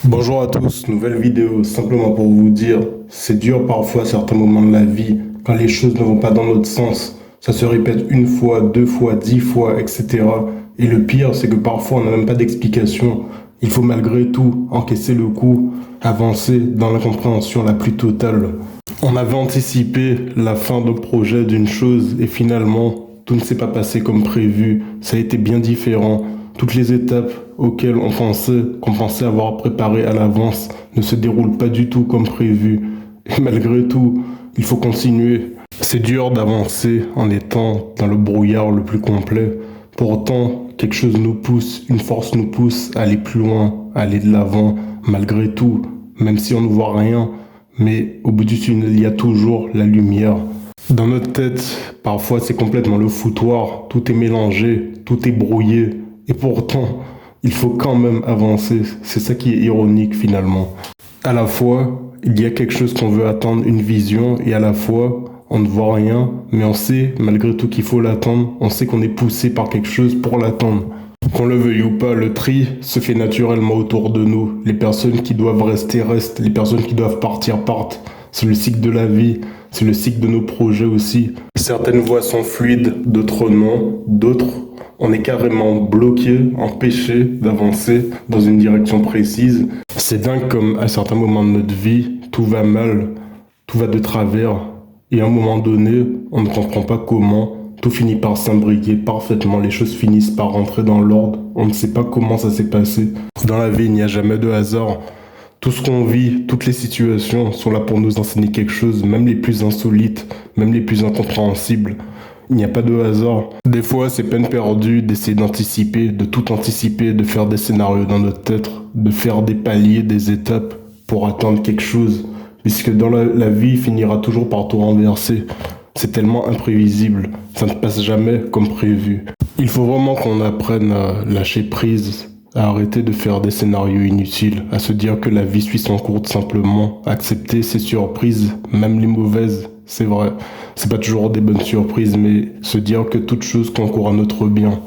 Bonjour à tous, nouvelle vidéo, simplement pour vous dire, c'est dur parfois à certains moments de la vie, quand les choses ne vont pas dans notre sens. Ça se répète une fois, deux fois, 10 fois, etc. Et le pire, c'est que parfois on n'a même pas d'explication. Il faut malgré tout encaisser le coup, avancer dans l'incompréhension la plus totale. On avait anticipé la fin de projet d'une chose et finalement, tout ne s'est pas passé comme prévu. Ça a été bien différent. Toutes les étapes auxquelles qu'on pensait avoir préparé à l'avance ne se déroulent pas du tout comme prévu. Et malgré tout, il faut continuer. C'est dur d'avancer en étant dans le brouillard le plus complet. Pourtant, quelque chose nous pousse, une force nous pousse à aller plus loin, à aller de l'avant, malgré tout, même si on ne voit rien. Mais au bout du tunnel, il y a toujours la lumière. Dans notre tête, parfois c'est complètement le foutoir, tout est mélangé, tout est brouillé, et pourtant, il faut quand même avancer. C'est ça qui est ironique finalement. À la fois, il y a quelque chose qu'on veut attendre, une vision, et à la fois, on ne voit rien, mais on sait malgré tout qu'il faut l'attendre, on sait qu'on est poussé par quelque chose pour l'attendre. Qu'on le veuille ou pas, le tri se fait naturellement autour de nous. Les personnes qui doivent rester restent, les personnes qui doivent partir partent. C'est le cycle de la vie, c'est le cycle de nos projets aussi. Certaines voies sont fluides, d'autres non. D'autres, on est carrément bloqué, empêché d'avancer dans une direction précise. C'est dingue comme à certains moments de notre vie, tout va mal, tout va de travers. Et à un moment donné, on ne comprend pas comment. Tout finit par s'imbriquer parfaitement, les choses finissent par rentrer dans l'ordre. On ne sait pas comment ça s'est passé. Dans la vie, il n'y a jamais de hasard. Tout ce qu'on vit, toutes les situations sont là pour nous enseigner quelque chose, même les plus insolites, même les plus incompréhensibles. Il n'y a pas de hasard. Des fois, c'est peine perdue d'essayer d'anticiper, de tout anticiper, de faire des scénarios dans notre tête, de faire des paliers, des étapes pour atteindre quelque chose. Puisque dans la vie, il finira toujours par tout renverser. C'est tellement imprévisible, ça ne passe jamais comme prévu. Il faut vraiment qu'on apprenne à lâcher prise, à arrêter de faire des scénarios inutiles, à se dire que la vie suit son cours tout simplement, accepter ses surprises, même les mauvaises, c'est vrai. C'est pas toujours des bonnes surprises, mais se dire que toute chose concourt à notre bien.